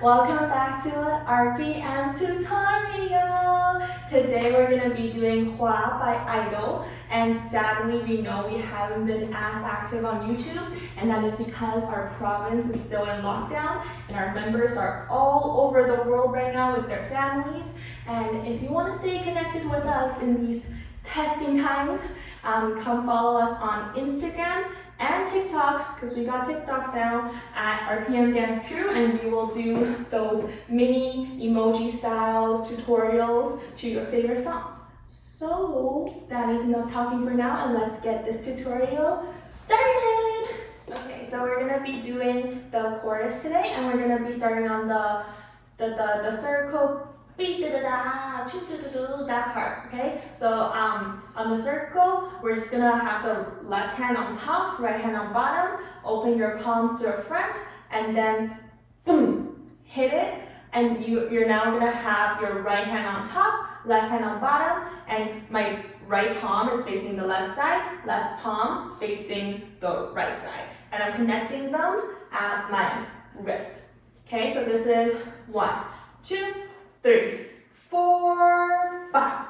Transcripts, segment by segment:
Welcome back to an RPM tutorial. Today we're going to be doing HWAA by I-DLE, and sadly we know we haven't been as active on YouTube, and that is because our province is still in lockdown and our members are all over the world right now with their families. And if you want to stay connected with us in these testing times, come follow us on Instagram and TikTok, because we got TikTok now, at RPM Dance Crew, and we will do those mini emoji style tutorials to your favorite songs. So that is enough talking for now, and let's get this tutorial started. Okay, so we're gonna be doing the chorus today, and we're gonna be starting on the circle beat, that part, okay? So on the circle, we're just gonna have the left hand on top, right hand on bottom, open your palms to the front, and then boom, hit it. And you're now gonna have your right hand on top, left hand on bottom, and my right palm is facing the left side, left palm facing the right side. And I'm connecting them at my wrist. Okay, so this is 1, 2, 3, 4, 5.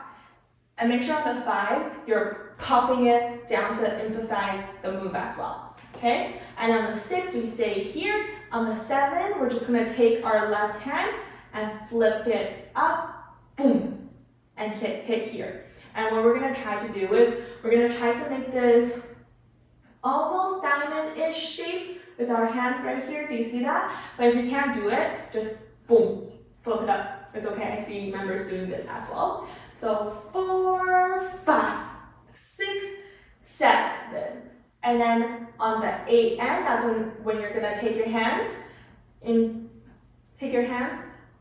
And make sure on the 5, you're popping it down to emphasize the move as well. Okay? And on the 6, we stay here. On the 7, we're just gonna take our left hand and flip it up, boom, and hit here. And what we're gonna try to do is, we're gonna try to make this almost diamond-ish shape with our hands right here. Do you see that? But if you can't do it, just boom, flip it up. It's okay, I see members doing this as well. So 4, 5, 6, 7. And then on the 8 end, that's when you're gonna take your hands,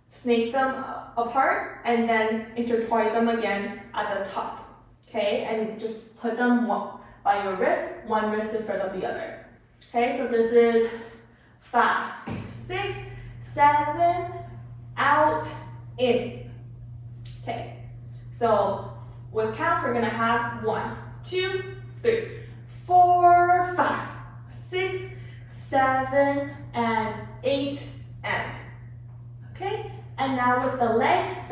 snake them apart, and then intertwine them again at the top. Okay, and just put them by your wrist, one wrist in front of the other. Okay, so this is 5, 6, 7, out, in. Okay, so with counts, we're gonna have 1, 2, 3, 4, 5, 6, 7, and 8, and. Okay, and now with the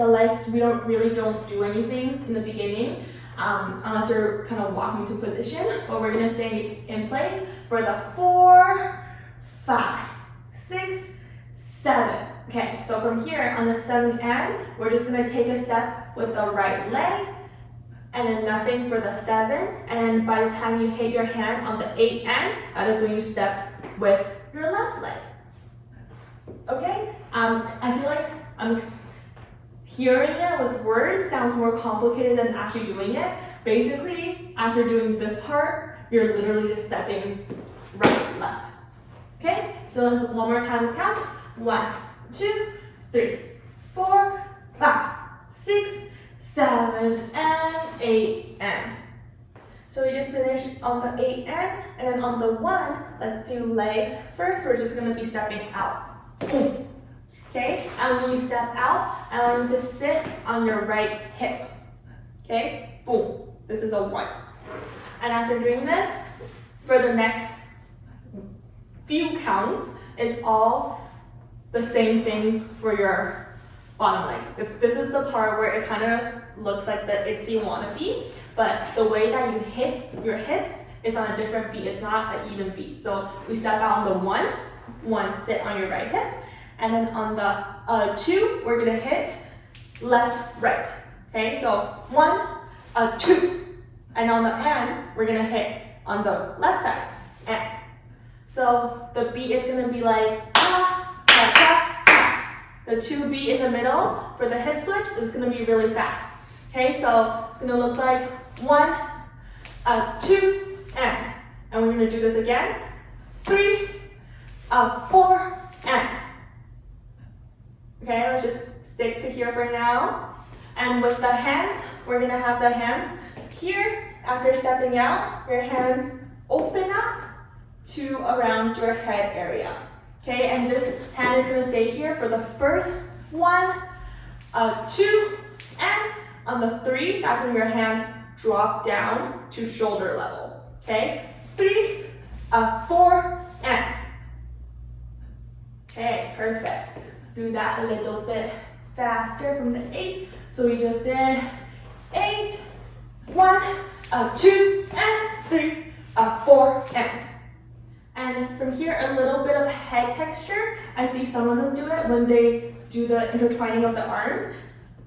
legs we really don't do anything in the beginning, unless you're kind of walking to position, but we're gonna stay in place for the 4, 5, 6, 7. Okay, so from here on the 7th end, we're just gonna take a step with the right leg, and then nothing for the 7, and by the time you hit your hand on the 8th end, that is when you step with your left leg. Okay, I feel like hearing it with words sounds more complicated than actually doing it. Basically, as you're doing this part, you're literally just stepping right, left. Okay, so let's one more time with counts. 1, 2, 3, 4, 5, 6, 7, and 8, and. So we just finished on the 8 end, and then on the 1, let's do legs first. We're just gonna be stepping out. Boom. Okay, and when you step out, I want you to sit on your right hip. Okay, boom. This is a 1. And as you're doing this, for the next few counts, it's all the same thing for your bottom leg. This is the part where it kind of looks like the ITZY wannabe, but the way that you hit your hips is on a different beat. It's not an even beat. So we step out on the 1, sit on your right hip, and then on the 2, we're gonna hit left, right. Okay, so 1, 2, and on the end, we're gonna hit on the left side, and. So the beat is gonna be like, the 2 beat in the middle for the hip switch is gonna be really fast. Okay, so it's gonna look like 1, 2, and we're gonna do this again. 3, 4, and. Okay, let's just stick to here for now. And with the hands, we're gonna have the hands here. As you're stepping out, your hands open up to around your head area. Okay, and this hand is gonna stay here for the first 1, 2, and on the 3, that's when your hands drop down to shoulder level. Okay, 3, 4, and. Okay, perfect. do that a little bit faster from the 8. So we just did 8, 1, 2, and 3, 4, and from here a little bit of head texture. I see some of them do it when they do the intertwining of the arms.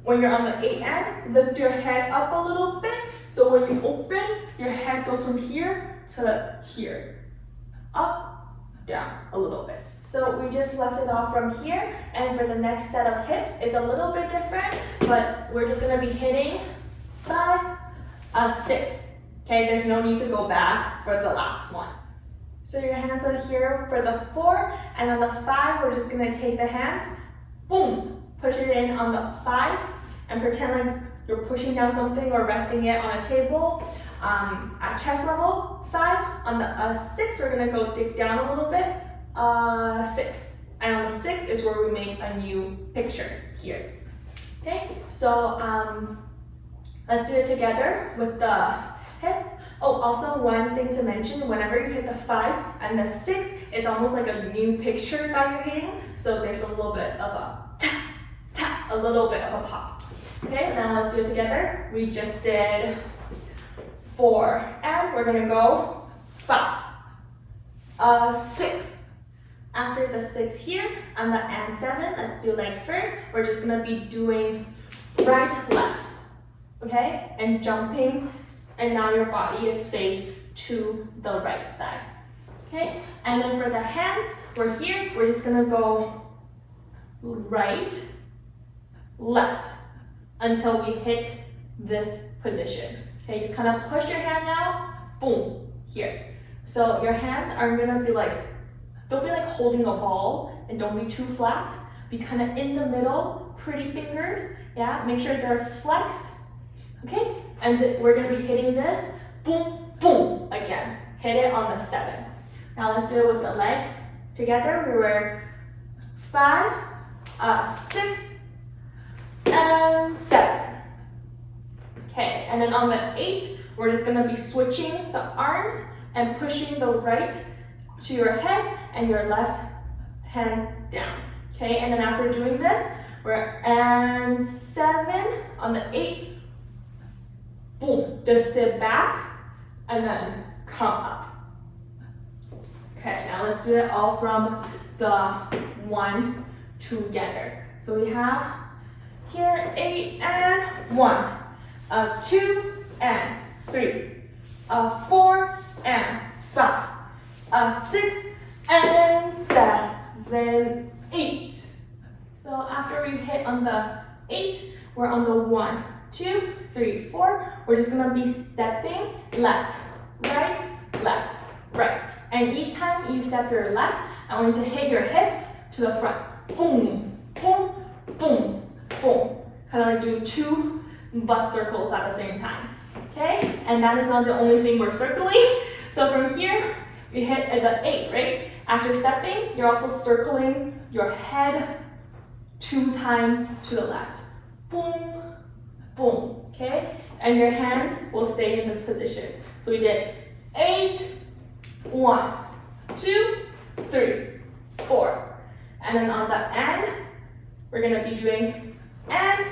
When you're on the 8 end, lift your head up a little bit. So when you open, your head goes from here to here. Up, down a little bit. So we just left it off from here, and for the next set of hips, it's a little bit different, but we're just gonna be hitting 5, 6. Okay, there's no need to go back for the last one. So your hands are here for the 4, and on the 5, we're just gonna take the hands, boom, push it in on the 5, and pretend like you're pushing down something or resting it on a table at chest level. 5, on the 6, we're gonna go dig down a little bit, 6. And on the 6 is where we make a new picture here. Okay, so let's do it together with the hips. Oh, also one thing to mention, whenever you hit the 5 and the 6, it's almost like a new picture that you're hitting. So there's a little bit of a tap, tap, a little bit of a pop. Okay, now let's do it together. We just did 4, and we're gonna go 5, 6. After the 6 here, on the and 7, let's do legs first. We're just gonna be doing right, left, okay? And jumping, and now your body is faced to the right side, okay? And then for the hands, we're here, we're just gonna go right, left, until we hit this position. Okay, just kind of push your hand out, boom, here. So your hands are gonna be like, don't be like holding a ball, and don't be too flat. Be kind of in the middle, pretty fingers, yeah? Make sure they're flexed, okay? And we're gonna be hitting this, boom, boom, again. Hit it on the 7. Now let's do it with the legs. Together, we were 5, 6, and 7. Okay, and then on the 8, we're just gonna be switching the arms and pushing the right to your head and your left hand down. Okay, and then as we're doing this, we're and 7 on the 8, boom, just sit back and then come up. Okay, now let's do it all from the 1 together. So we have here 8 and 1, 2 and 3, 4 and 5, 6 and 7, 8. So after we hit on the 8, we're on the 1, 2, 3, 4. We're just gonna be stepping left, right, right. And each time you step your left, I want you to hit your hips to the front. Boom, boom, boom, boom. Kind of like doing 2 butt circles at the same time. Okay? And that is not the only thing we're circling. So from here, we hit the 8, right? After stepping, you're also circling your head 2 times to the left. Boom, boom, okay? And your hands will stay in this position. So we did 8, 1, 2, 3, 4. And then on the end, we're gonna be doing and,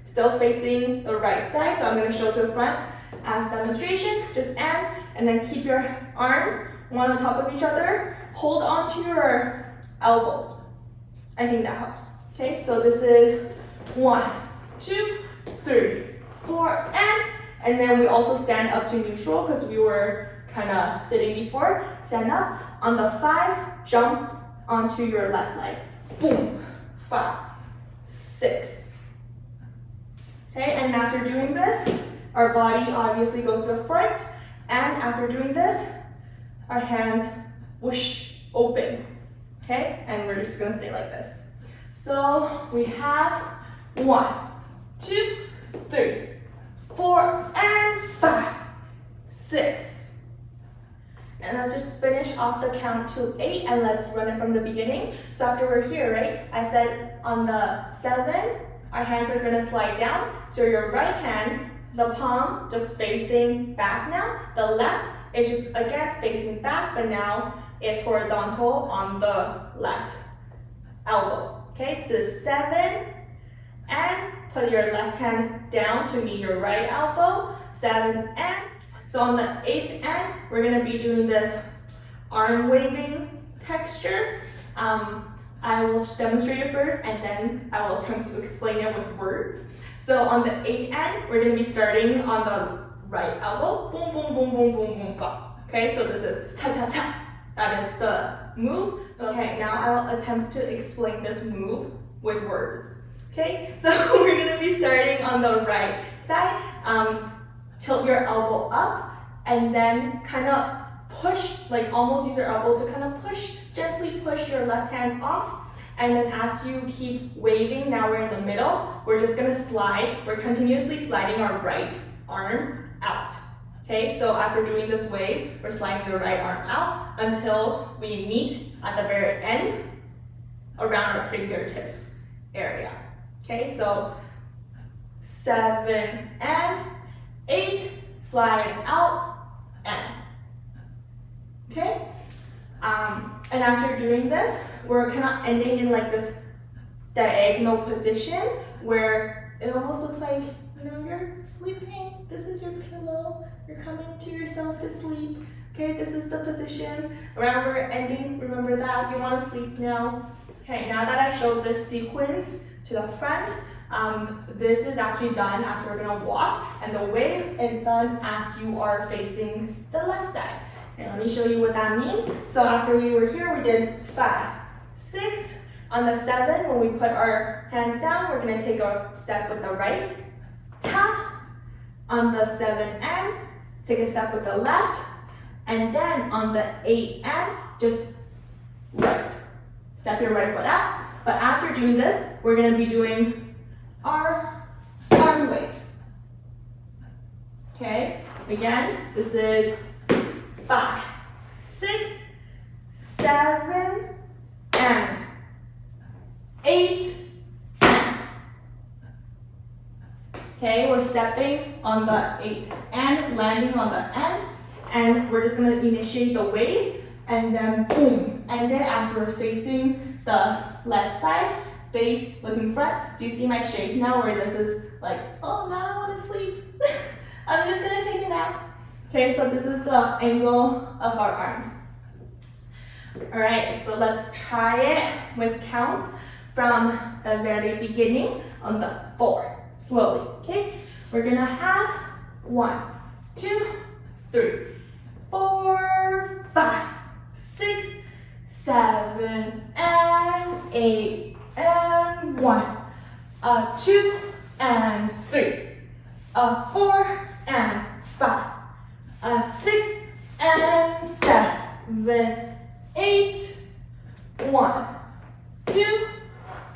still facing the right side. So I'm gonna show to the front as demonstration, just and then keep your arms one on top of each other. Hold on to your elbows. I think that helps. Okay, so this is 1, 2, 3, 4, and then we also stand up to neutral because we were kind of sitting before. Stand up. On the 5, jump onto your left leg. Boom, 5, 6. Okay, and as we're doing this, our body obviously goes to the front, and as we're doing this, our hands whoosh, open, okay? And we're just gonna stay like this. So we have 1, 2, 3, 4, and 5, 6. And let's just finish off the count to 8, and let's run it from the beginning. So after we're here, right? I said on the 7, our hands are gonna slide down. So your right hand, the palm just facing back now. The left is just again facing back, but now it's horizontal on the left elbow. Okay, to 7, and put your left hand down to meet your right elbow, 7, and. So on the 8 end, we're gonna be doing this arm waving texture. I will demonstrate it first, and then I will attempt to explain it with words. So on the 8 end, we're gonna be starting on the right elbow, boom, boom, boom, boom, boom, boom, boom. Okay, so this is ta-ta-ta. That is the move. Okay, now I'll attempt to explain this move with words. Okay, so we're gonna be starting on the right side. Tilt your elbow up, and then kind of push, like almost use your elbow to kind of push, gently push your left hand off. And then as you keep waving, now we're in the middle, we're just gonna slide. We're continuously sliding our right arm out. Okay, so as we're doing this wave, we're sliding the right arm out until we meet at the very end around our fingertips area. Okay, so 7 and 8, slide out and. Okay, and as you're doing this, we're kind of ending in like this diagonal position where it almost looks like, you know, you're sleeping. This is your pillow. You're coming to yourself to sleep. Okay, this is the position. Around where we're ending, remember that. You want to sleep now. Okay, now that I showed this sequence to the front, this is actually done as we're gonna walk, and the wave is done as you are facing the left side. Okay, let me show you what that means. So after we were here, we did 5, 6. On the 7, when we put our hands down, we're gonna take a step with the right, ta. On the 7 and, take a step with the left, and then on the 8 and, just right. Step your right foot out. But as you're doing this, we're gonna be doing our arm wave. Okay, again, this is 5, 6, 7, and 8, and. Okay, we're stepping on the 8 and landing on the end, and we're just gonna initiate the wave, and then boom, and then as we're facing the left side, face looking front. Do you see my shape now where this is like, oh, now I want to sleep. I'm just gonna take a nap. Okay, so this is the angle of our arms. All right, so let's try it with counts from the very beginning on the 4, slowly, okay? We're gonna have 1, 2, 3, 4, 5, 6, 7, and 8, and 1, 2, and 3, 4, and 5, 6, and 7, 8, 1, 2,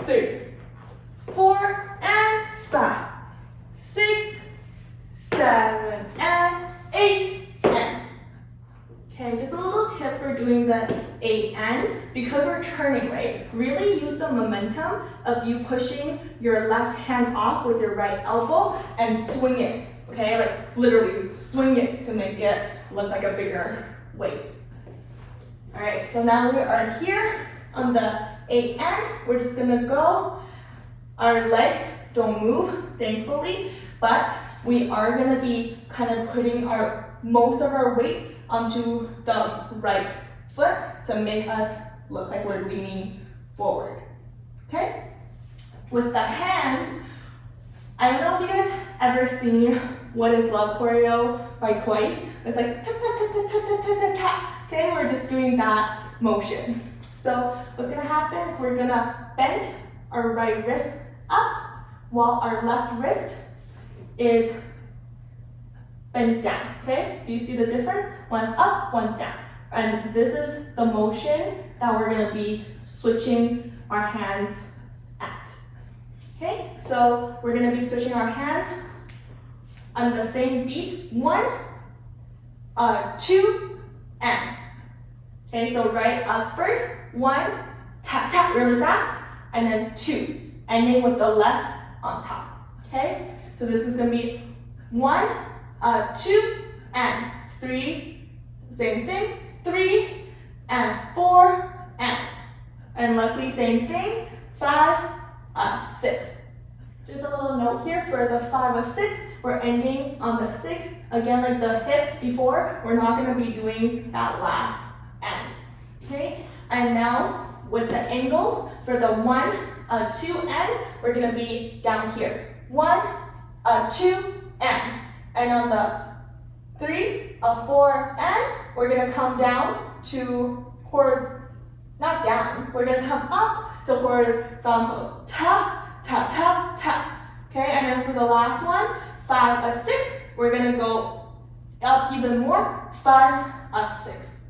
3, 4, and 5, 6, 7, and 8, and. Okay, just a little tip for doing the 8 and, because we're turning, right? Really use the momentum of you pushing your left hand off with your right elbow and swing it, okay? Like literally swing it to make it look like a bigger wave. All right, so now we are here on the 8 and. We're just gonna go. Our legs don't move, thankfully, but we are gonna be kind of putting most of our weight onto the right foot to make us look like we're leaning forward, okay? With the hands, I don't know if you guys ever seen What is Love choreo by Twice. It's like tap, tap, tap, tap, tap, tap, tap, tap. Okay, we're just doing that motion. So what's gonna happen is we're gonna bend our right wrist up while our left wrist is bent down, okay? Do you see the difference? One's up, one's down. And this is the motion that we're gonna be switching our hands at. Okay, so we're gonna be switching our hands on the same beat. 1, 2, and. Okay, so right up first, 1, tap, tap really fast, and then 2, ending with the left on top. Okay, so this is gonna be 1, 2, and 3, same thing, 3, and 4, and luckily same thing, 5, 6. Just a little note here for the 5 of 6, we're ending on the 6. Again, like the hips before, we're not going to be doing that last end. Okay, and now with the angles for the 1, 2 end, we're going to be down here. 1, 2, end. And on the 3, 4 end, we're going to come down to not down, we're going to come up to horizontal. Ta, ta, ta, ta. Okay, and then for the last one, 5, 6, we're going to go up even more. 5, 6.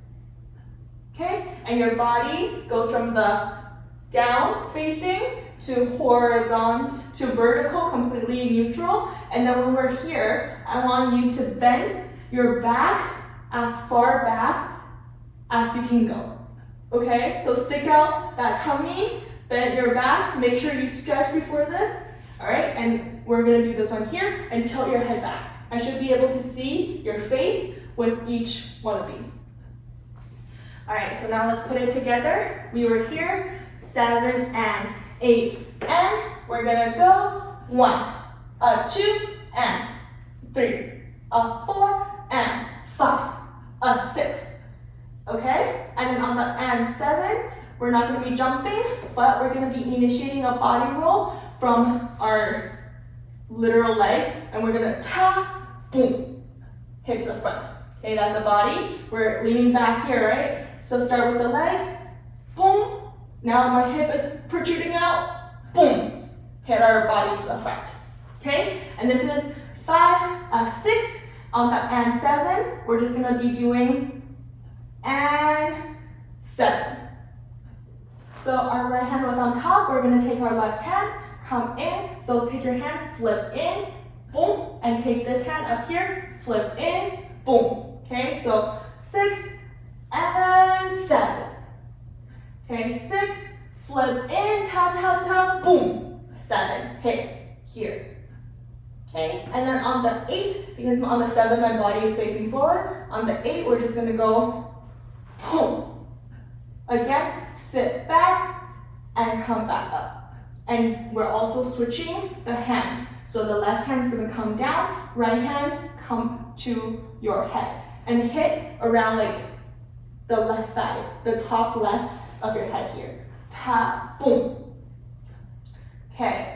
Okay, and your body goes from the down facing to horizontal to vertical, completely neutral. And then when we're here, I want you to bend your back as far back as you can go. Okay, so stick out that tummy, bend your back, make sure you stretch before this. All right, and we're gonna do this one here and tilt your head back. I should be able to see your face with each one of these. All right, so now let's put it together. We were here, 7 and 8, and we're gonna go 1, 2, and 3, 4, and 5, 6. Okay, and then on the and 7, we're not gonna be jumping, but we're gonna be initiating a body roll from our literal leg, and we're gonna ta, boom, hit to the front. Okay, that's the body. We're leaning back here, right? So start with the leg, boom. Now my hip is protruding out, boom. Hit our body to the front. Okay, and this is 5, 6. On the and 7, we're just gonna be doing and 7. So our right hand was on top. We're gonna take our left hand, come in. So take your hand, flip in, boom, and take this hand up here, flip in, boom. Okay, so 6 and 7. Okay, 6, flip in, ta ta ta, boom, 7, hit here. Okay, and then on the 8, because on the 7 my body is facing forward, on the 8 we're just gonna go, boom. Again, sit back and come back up. And we're also switching the hands. So the left hand is gonna come down, right hand come to your head. And hit around like the left side, the top left of your head here. Ta, boom. Okay.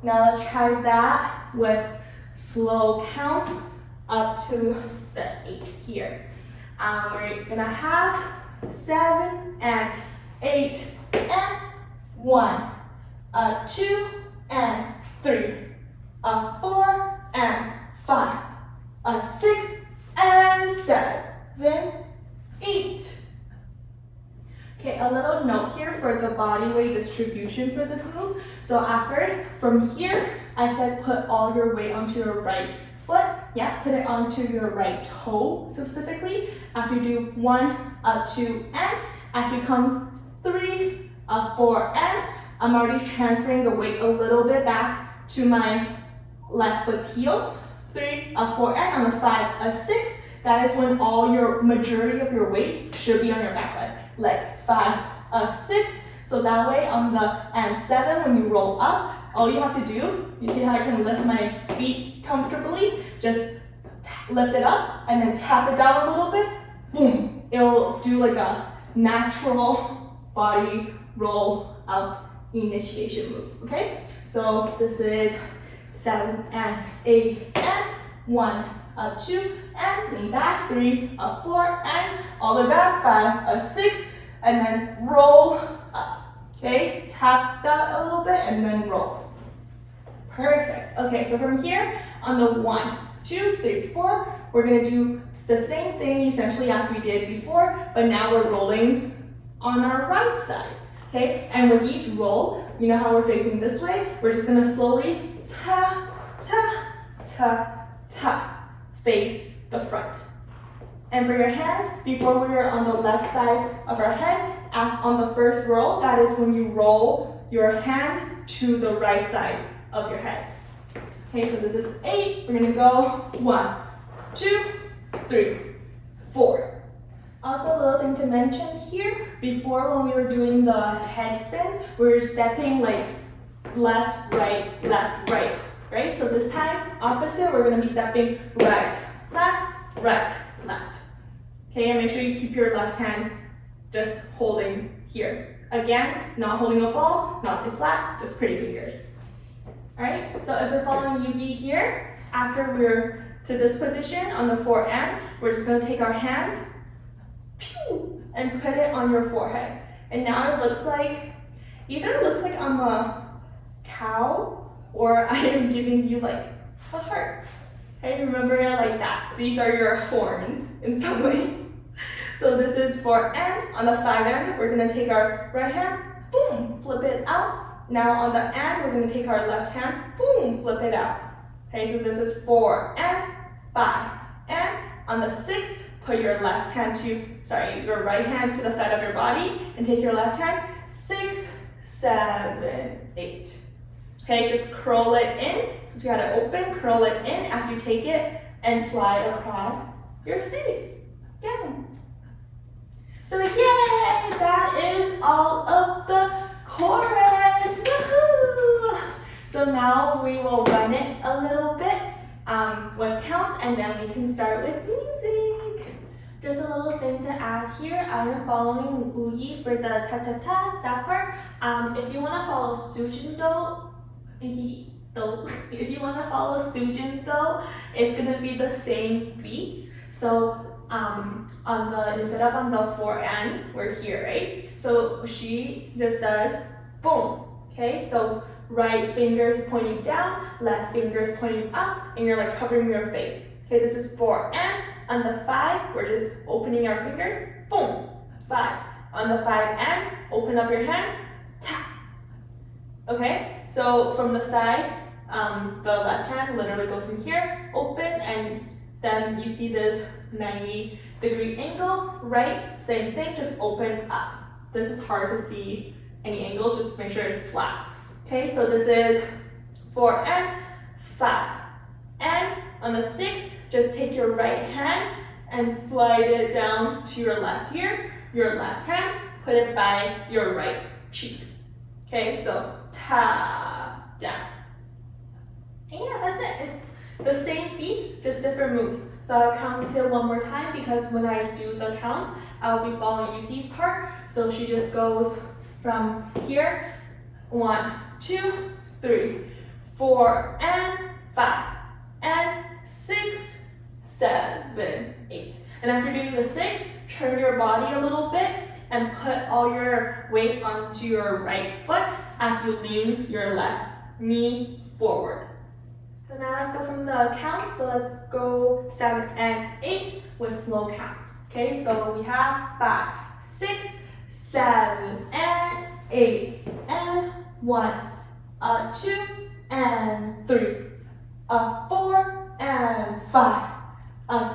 Now let's try that with slow count up to the 8 here. We're gonna have 7 and 8 and 1, 2 and 3, 4 and 5, 6 and 7, 8. Okay, a little note here for the body weight distribution for this move. So at first, from here, I said put all your weight onto your right foot. Yeah, put it onto your right toe specifically. As we do 1, 2, and as we come 3, 4, and I'm already transferring the weight a little bit back to my left foot's heel. 3, 4, and on the 5, 6. That is when all your majority of your weight should be on your back leg. Like 5, 6. So that way on the and 7, when you roll up, all you have to do, you see how I can lift my feet comfortably? Just lift it up and then tap it down a little bit. Boom. It'll do like a natural body roll up initiation move. Okay? So this is 7 and 8 and 1, 2 and lean back, 3, 4 and all the way back, 5, 6 and then roll up. Okay, tap that a little bit and then roll. Perfect. Okay, so from here on the 1, 2, 3, 4, we're gonna do the same thing essentially as we did before, but now we're rolling on our right side. Okay, and with each roll, you know how we're facing this way? We're just gonna slowly ta, ta, ta, ta, face the front. And for your hand, before we were on the left side of our head, on the first roll, that is when you roll your hand to the right side of your head. Okay, so this is 8. We're gonna go 1, 2, 3, 4, Also, a little thing to mention here, before when we were doing the head spins, we were stepping like left, right, right? So this time, opposite, we're gonna be stepping right, left, left. Okay, and make sure you keep your left hand just holding here. Again, not holding a ball, not too flat, just pretty fingers. All right, so if we're following Yuki here, after we're to this position on the forehand, we're just gonna take our hands, pew, and put it on your forehead. And now it looks like, either looks like I'm a cow, or I am giving you like a heart. Okay, remember it like that. These are your horns in some ways. So this is forehand. On the 5-end, we're gonna take our right hand, boom, flip it out. Now on the end, we're gonna take our left hand, boom, flip it out. Okay, so this is 4 and 5. And on the 6, put your left hand your right hand to the side of your body and take your left hand, 6, 7, 8. Okay, just curl it in, because we gotta open, curl it in as you take it and slide across your face, down. So yay, that is all of the chorus, woohoo! So now we will run it a little bit, with counts, and then we can start with music. Just a little thing to add here, I'm following Uyi for the ta-ta-ta, that part. If you wanna follow Sujin though, if you wanna follow Sujin though, it's gonna be the same beats. So instead of on the forehand, we're here, right? So she just does boom, okay? So right finger is pointing down, left finger is pointing up, and you're like covering your face. Okay, this is forehand. On the 5, we're just opening our fingers, boom, 5. On the 5-and, open up your hand, tap. Okay, so from the side, the left hand literally goes from here, open, and then you see this 90-degree angle, right? Same thing, just open up. This is hard to see any angles, just make sure it's flat. Okay, so this is 4 and 5. And on the 6, just take your right hand and slide it down to your left ear. Your left hand, put it by your right cheek. Okay, so ta, down. And yeah, that's it. It's the same beats, just different moves. So I'll count until one more time, because when I do the counts, I'll be following Yuki's part. So she just goes from here, 1, 2, 3, 4, and 5, and 6, 7, 8. And as you're doing the 6, turn your body a little bit and put all your weight onto your right foot as you lean your left knee forward. So now let's go from the count. So let's go 7 and 8 with slow count. Okay, so we have 5, 6, 7, and 8, and 1, 2, and 3, 4, and 5,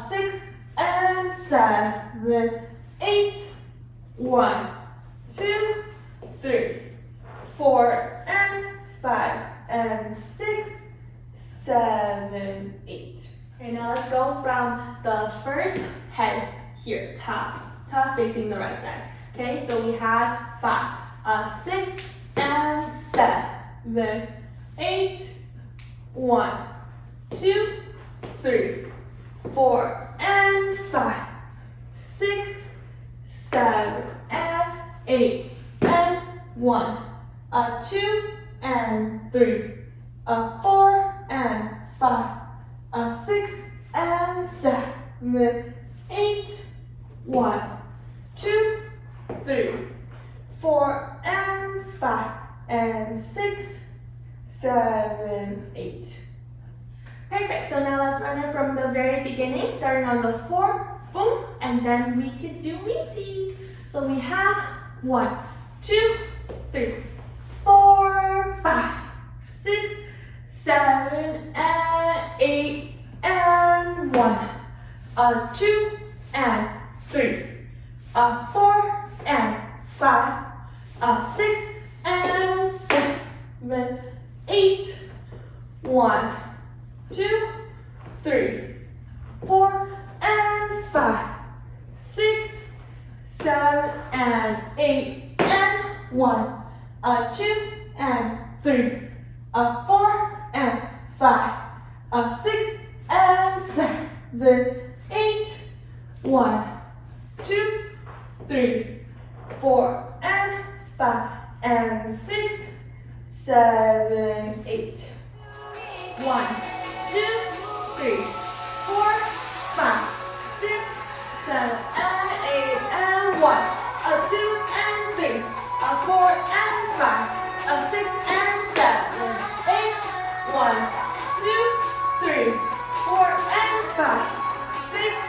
6, and 7, 8, 1, 2, 3, 4, and 5, and 6, 7, 8. Okay, now let's go from the first head here, top facing the right side. Okay, so we have 5, 6, and 7, 8, 1, 2, 3, 4, and 5, 6, 7, and 8, and 1, 2, and 3, 4, and 5, 6, and 7, 8, 1, 2, 3, 4, and 5, and 6, 7, 8. Perfect, so now let's run it from the very beginning, starting on the 4, boom, and then we can do music. So we have 1, 2, 3, 4, 5, 6, 7, and 8, and 1, 2, and 3, 4, and 5, 6, and 7, 8, 1, 2, 3, 4, and 5, 6, 7 and 8 and 1, 2 and 3, 4 and 5, 6 and 7, 8, 1, 2, 3, 4 and 5 and 6, 7, 8. 1, 2, 3, 4, 5, 6, 7 and 8 and 1, 2 and 3, 4 and 5, 6 and 7, 8, 1, 2, 3, 4 and 5, 6,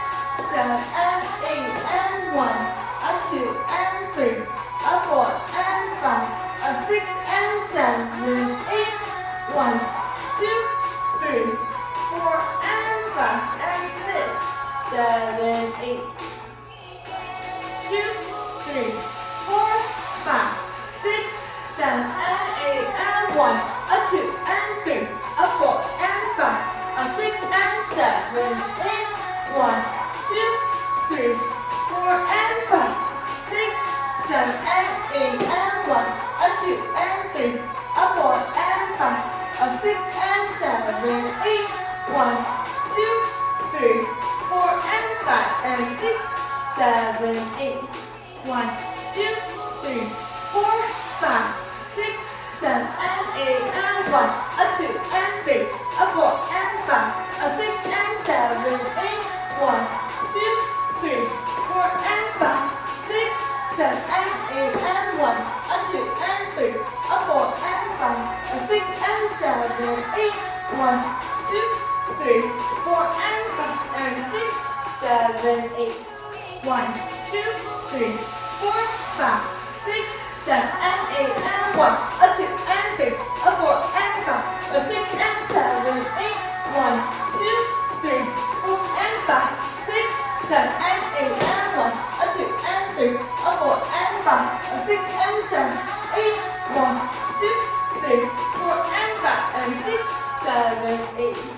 7 and 8 and 1, 2 and 3, 4 and 5, 6 and 7, 8, 1, 2, 3, 4 and 5 and 6, 7, 8. 2, 3, 4, 5, 6, 7 and 8 and 1, 2 and 3, 4 and 5, 6 and 7, 8, 1, 2, 3, 4 and 5, 6, 7 and 8 and 1, 2 and 3, 4 and 5, 6 and 7, 8, 1, 2, 3, 4 and 5 and 6, 7, 8. 1, 2, 3, 4, 5, 6, 7 and 8 and 1, 2 and 3, 4 and 5, 6 and 7, 8, 1, 2, 3, 4 and 5, 6, 7 and 8 and 1, 2 and 3, 4 and 5, 6 and 7, 8, 1, 2, 3, 4 and 5 and 6, 7, 8. 1, 2, 3, 4, 5, 6, 7 and 8 and 1, 2 and 3, 4 and 5, 6 and 7, 8, 1, 2, 3, 4 and 5, 6, 7 and 8 and 1, 2 and 3, 4 and 5, 6 and 7, 8, 1, 2, 3, 4 and 5 and 6, 7, 8.